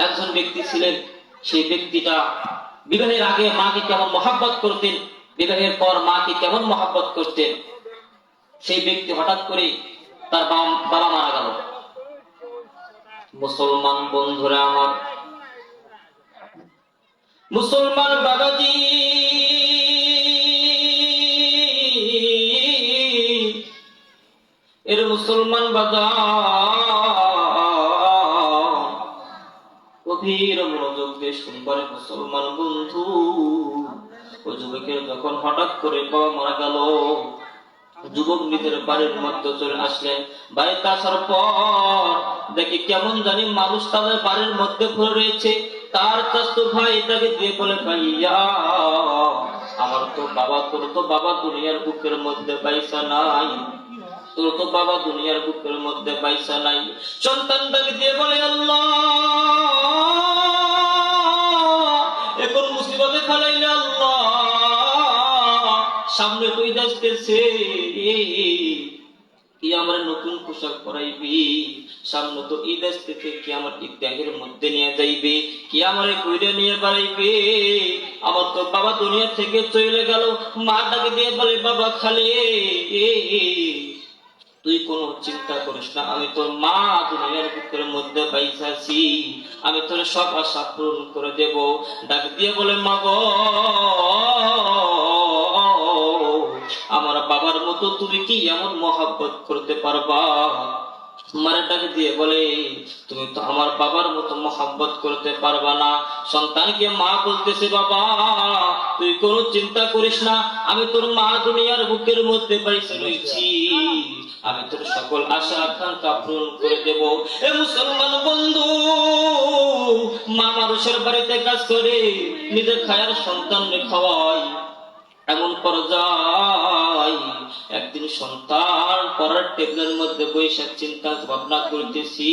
একজন ব্যক্তি ছিলেন, সেই ব্যক্তিটা বিবাহের আগে মাকে কেমন মহাব্বত করতেন, বিবাহের পর মাকে কেমন মহাব্বত করতেন। সেই ব্যক্তি হঠাৎ করে তার বাবা মারা গেল। মুসলমান বন্ধুরা আমার, মুসলমান বাবাজি, এর মুসলমান বাবা গভীর মনোযোগ দিয়ে শুনবার মুসলমান বন্ধু, ও যুবকের যখন হঠাৎ করে বাবা মারা গেল, যুবক নিজের বাড়ির মধ্যে চলে আসলেন। বাড়িতে আসার পর দেখি কেমন জানি মানুষ তাদের বাড়ির মধ্যে পড়ে রয়েছে। তার চাচতো ভাই তাকে দিয়ে বলে, ভাইয়া আমার তো বাবা, তোর তো বাবা দুনিয়ার বুকের মধ্যে পয়সা নাই, তোর তো বাবা দুনিয়ার বুকের মধ্যে পয়সা নাই। সন্তান তাকে দিয়ে বলে, আল্লাহ এখন মুসিবতে ফেলাইলে আল্লাহ, সামনে তুই আসতেছে, কি আমার নতুন পোশাক পরাইবি, সামনে তো ঈদ আসতেছে, কি আমার ঈদ ব্যাগের মধ্যে নিয়ে যাইবে, কি আমার কইরে নিয়ে বাড়াইবে, আমার তো বাবা দুনিয়া থেকে চলে গেল। মা তাকে দিয়ে বলে, বাবা খালে তুই কোনো চিন্তা করিস না, আমি তোর মা দুনিয়ার বুকের মধ্যে পয়সা আছি, আমি তোর সব আশা পূরণ করে দেব। ডাক দিয়ে বলে, মা গো আমার বাবার মতো তুমি কি এমন মহব্বত করতে পারবা? মায়ের ডাক দিয়ে বলে, তুমি তো আমার বাবার মতো মহব্বত করতে পারবা না। সন্তানকে মা বলতেছে, বাবা তুই কোনো চিন্তা করিস না, আমি তোর মা দুনিয়ার বুকের মধ্যে পয়সা রয়েছি, আমি তোর সকল আশা আকাঙ্ক্ষা পূরণ করে দেব। এ মুসলমান বন্ধু, মা মানুষের বাড়িতে কাজ করে নিজের খায়ার সন্তানকে খাওয়ায়, এমন পর্যায় একদিন সন্তান পড়ার টেবিলের মধ্যে বসে চিন্তা ভাবনা করতেছি,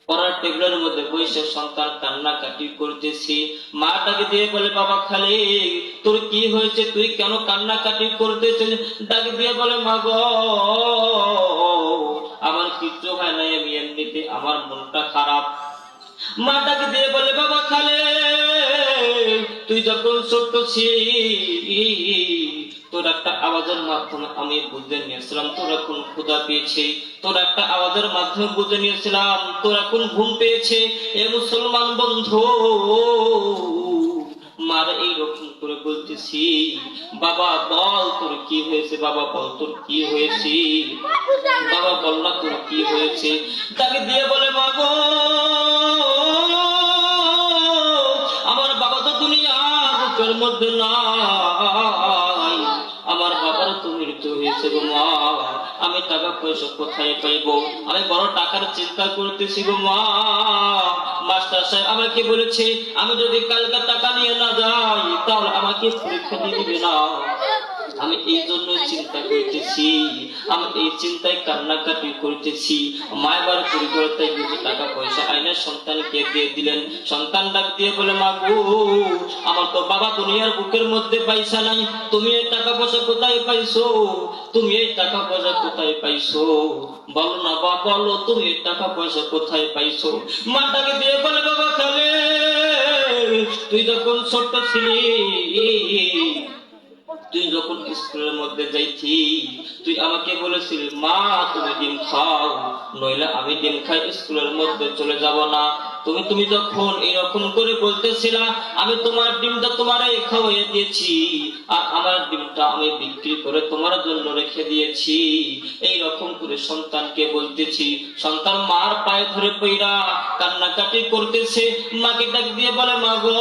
পড়ার টেবিলের মধ্যে বসে সন্তান কান্নাকাটি করতেছি। মা ডাকে দিয়ে বলে, বাবা খালে তোর কি হয়েছে, তুই কেন কান্নাকাটি করতেছিস? ডাকে দিয়ে বলে, মা গো আমার কিচ্ছু হয় নাই, আমি এমনিতে আমার মনটা খারাপ। মা ডাকে দিয়ে বলে, বাবা খালে তুই যখন ছোট্ট ছিলি, তোর একটা আওয়াজের মাধ্যমে আমি বুঝে নিয়েছিলাম তোর এখন ক্ষুধা পেয়েছে, তোর একটা আওয়াজের মাধ্যমে বুঝে নিয়েছিলাম তোর এখন ঘুম পেয়েছে। এ মুসলমান বন্ধু, মার এইরকম করে বলতেছি, বাবা বল তোর কি হয়েছে, বাবা বল তোর কি হয়েছে, বাবা বল না তোর কি হয়েছে। তাকে দিয়ে বলে, মা গো আমার বাবা তো দুনিয়ার বুকের মধ্যে নাই, আমার বাবার তো মৃত্যু হয়েছে গো মা, আমি টাকা পয়সা কোথায় পাইব, আমি বড় টাকার চিন্তা করতেছি গো মা। মাস্টার সাহেব আমাকে বলেছে আমি যদি কালকে টাকা নিয়ে না যাই তাহলে আমাকে পরীক্ষা দিয়ে দিবে না, আমি এই জন্য চিন্তা করতেছি, আমি এই চিন্তায় কান্নাকাটি করতেছি। মায়ের পরিবর্তে কিছু টাকা পয়সা আইনের সন্তানকে দিয়ে দিলেন। সন্তান ডাক দিয়ে বলে, মা গো আমার তো বাবা দুনিয়ার বুকের মধ্যে পয়সা নাই, তুমি এই টাকা পয়সা কোথায় পাইছো, তুমি এই টাকা পয়সা কোথায় পাইছো, বলো না বাবা বলো তুমি এই টাকা পয়সা কোথায় পাইছো। মা ডাকে দিয়ে বলে, বাবা খালে তুই যখন ছোট্ট ছিলি, তুই যখন স্কুলের মধ্যে যাইতি তুই আমাকে বলেছিলি, মা তুমি ডিম খাও নইলে আমি ডিম খাই স্কুলের মধ্যে চলে যাব না। তুমি যখন এরকম করে বলতেছিলা আমি তোমার ডিমটা তোমারে খাওয়াইয়ে দিয়েছি, আর আমার ডিমটা আমি বিক্রি করে তোমার জন্য রেখে দিয়েছি। এই রকম করে সন্তানকে বলতেছি। সন্তান মার পায়ে ধরে পইরা কান্নাকাটি করতেছে। মাকে ডাক দিয়ে বলে, মা গো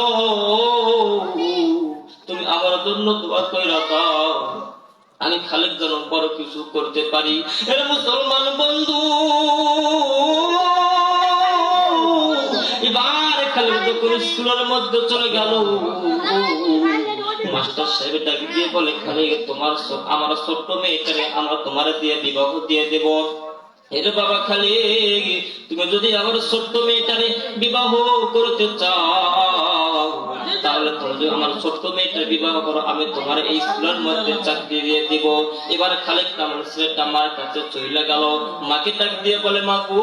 তুমি আমার জন্য দোয়া কইরা দাও, আমি খালেক যেন বড় কিছু করতে পারি। এর মুসলমান বন্ধু, এবার খালেক যখন স্কুলের মধ্যে চলে গেল, মাস্টার সাহেব ডাকে দিয়ে বলে, খালেক তোমার আমার ছোট্ট মেয়েটারে আমরা তোমার দিয়ে বিবাহ দিয়ে দেব। এর বাবা খালেক তুমি যদি আমার ছোট্ট মেয়েটারে বিবাহ করতে চাও তাহলে তুমি আমার ছোট্ট মেয়েটার বিবাহ করো, আমি তোমার এই স্কুলের মধ্যে চাকরি দিয়ে দিব। এবার খালেক আমার ছেলেটা আমার কাছে চলে গেল। মাকে ডাক দিয়ে বলে, মা গো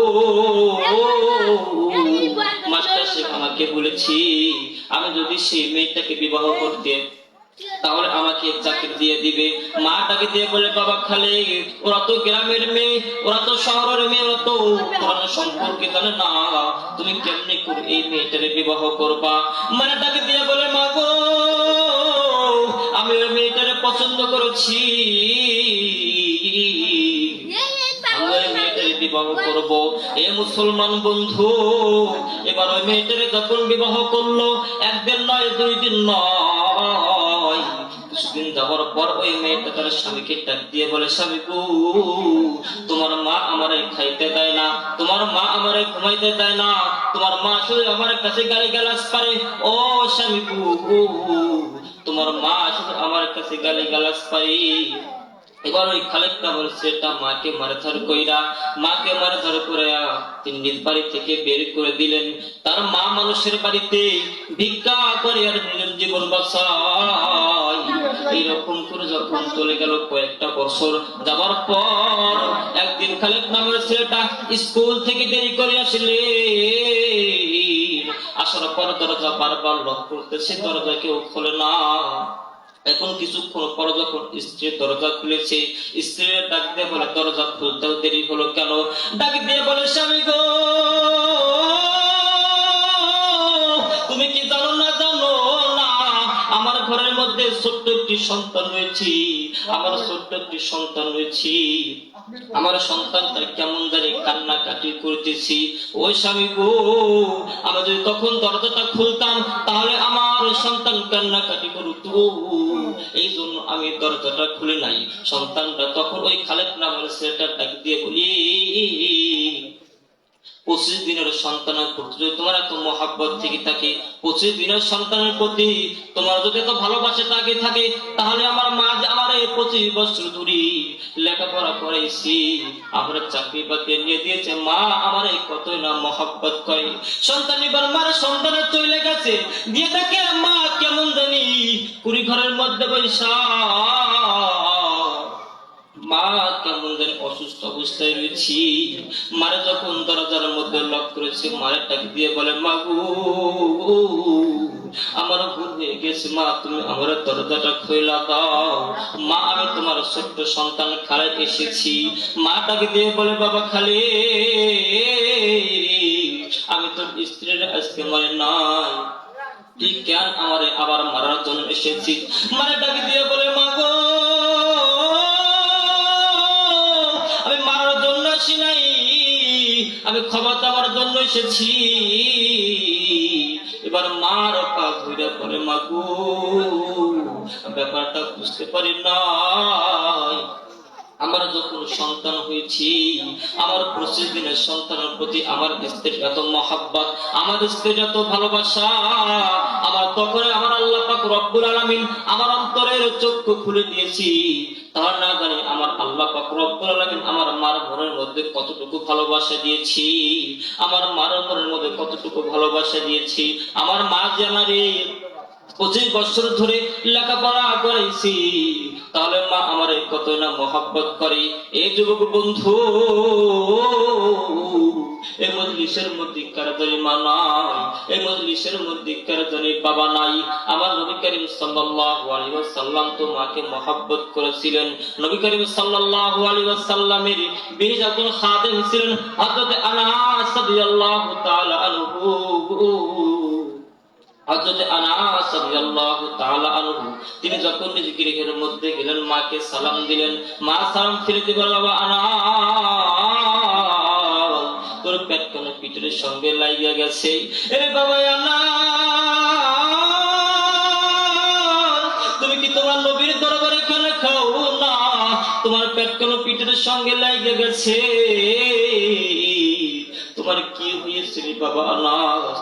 মাস্টার সে আমাকে বলেছি আমি যদি সেই মেয়েটাকে বিবাহ করতে তাহলে আমাকে চাকরি দিয়ে দিবে। মাটাকে দিয়ে বলে বাবা খালিদ ওরা তো গ্রামের মেয়ে, ওরা তো শহরের মেয়ে, ওরা তো পুরানো সম্পর্কে জানে না, তুমি কেমনি করে এই মেয়েটারে বিবাহ করবা? মাটাকে দিয়ে বলে মা গো আমি ওই মেয়েটারে পছন্দ করেছি, বিবাহ করব। এ মুসলমান বন্ধু, এবার ওই মেয়েটারে যখন বিবাহ করলো, একদিন নয় দুই দিন নয়, কিছুদিন যাওয়ার পর ওই মেয়েটা তার স্বামীকে ডাক দিয়ে বলে স্বামী গো তোমার মা আমারে খাইতে দেয় না, তোমার মা আমারে ঘুমাইতে দেয় না, তোমার মা শুধু আমার কাছে গালিগালাজ পারে। ও স্বামী গো তোমার মা শুধু আমার কাছে গালিগালাজ পারে। এবার ওই খালেকটা বলছে এটা মাকে মারধর কইরা, মাকে মারধর করে তিনি নিজ বাড়ি থেকে বের করে দিলেন। তার মা মানুষের বাড়িতে ভিক্ষা করে আর নিজের জীবন বাঁচায়। এইরকম করে যখন চলে গেল কয়েকটা বছর যাবার পর একদিন খালেক নামের ছেলেটা স্কুল থেকে দেরি করে আসলে, আসার পর দরজা বারবার লক করতেছে, দরজা কেউ খোলে না। এখন কিছুক্ষণ পর যখন স্ত্রীর দরজা খুলেছে, স্ত্রীর ডাক দিয়ে বলে দরজা খুলতেও দেরি হলো কেন? ডাক দিয়ে বলে স্বামী গো তুমি কি জানো না জানো না আমার ঘরের মধ্যে ছোট্ট একটি সন্তান রয়েছে, আমার ছোট্ট একটি সন্তান রয়েছে, আমার সন্তানটা কেমন জানি কান্নাকাটি করতেছি। ওই স্বামী গো আমি যদি তখন দরজাটা খুলতাম তাহলে আমার সন্তান কান্নাকাটি করত, এই জন্য আমি দরজাটা খুলে নাই। সন্তানটা তখন ওই খালেক নামের ছেলেটা ডাক দিয়ে বলি 25 দিনের সন্তানের প্রতি যদি তোমার এত মহাব্বত থেকে থাকে, 25 দিনের সন্তানের প্রতি তোমার যদি এত ভালোবাসা থাকে তাহলে আমার মা যে আমার 25 বছর ধরে লেখাপড়া করাইছি, আমার চাকরি বাকরি নিয়ে দিয়েছে, মা আমার কতই না মহাব্বত করে। সন্তান এবার মার সন্তানের চলে গেছে, দিয়ে দেখে মা কেমন জানি কুড়ি ঘরের মধ্যে বৈশা, মা কেমন জানি অসুস্থ অবস্থায় রয়েছি। মারে যখন দরজার মধ্যে লক করেছে, মায়ের ডাক দিয়ে বলে মা গো আমার ভুল হয়ে গেছে, মা তুমি আমার দরজাটা খুলে দাও, মা আমি তোমার ছোট্ট সন্তান খালেক এসেছি। মা ডাক দিয়ে বলে বাবা খালেক আমি তোর স্ত্রীর আজকে মারে নাই, তুই কেন আমারে আবার মারার জন্য এসেছিস? মায়ের ডাক দিয়ে বলে মা গো আমি মারার জন্য আসি নাই, আমি ক্ষমা চাওয়ার জন্য এসেছি। এবার মার পা ধরে পড়ে মা গো ব্যাপারটা বুঝতে পারি নাই, আমার যখন সন্তান হয়েছি আমার 25 দিনের সন্তানের প্রতি আমার স্ত্রীর এত মহাব্বত, আমার স্ত্রীর এত ভালোবাসা, আমার তখন আমার আল্লাহ পাক রব্বুল আলামিন আমার অন্তরের চক্ষু খুলে দিয়েছি। তার না জানি আমার আল্লাহ পাক রব্বুল আলামিন আমার মার মনের মধ্যে কতটুকু ভালোবাসা দিয়েছি, আমার মার মনের মধ্যে কতটুকু ভালোবাসা দিয়েছি। আমার মা যে আমারে 25 বছর ধরে লেখাপড়া করাইছি, তাহলে মা আমার কত না মহাব্বত করে। এই যুবক বন্ধু এই মজলিসের মধ্যে কারজনী মা নাই, এই মজলিসের মধ্যে কারজনী বাবা নাই। আমার নবী করিম সাল্লাল্লাহু আলাইহি ওয়াসাল্লাম তো মাকে মহব্বত করেছিলেন। নবী করিম সাল্লাল্লাহু আলাইহি ওয়াসাল্লামের বিজাতুল খাদেম ছিলেন হযরত আনাস রাদিয়াল্লাহু তাআলা আনহু। হযরত আনাস রাদিয়াল্লাহু তাআলা আনহু তিনি যখন নিজ গৃহের মধ্যে গেলেন, মাকে সালাম দিলেন, মা সালাম ফিরে দিয়ে বলল বাবা আনাস তোর পেট কোন পিঠের সঙ্গে লাগিয়া গেছে? এ বাবা আনাস তুমি কি তোমার নবীর দরবারে খানা খাও না? তোমার পেট কোন পিঠের সঙ্গে লাগিয়া গেছে, তোমার কি হয়েছে বাবা আনাস?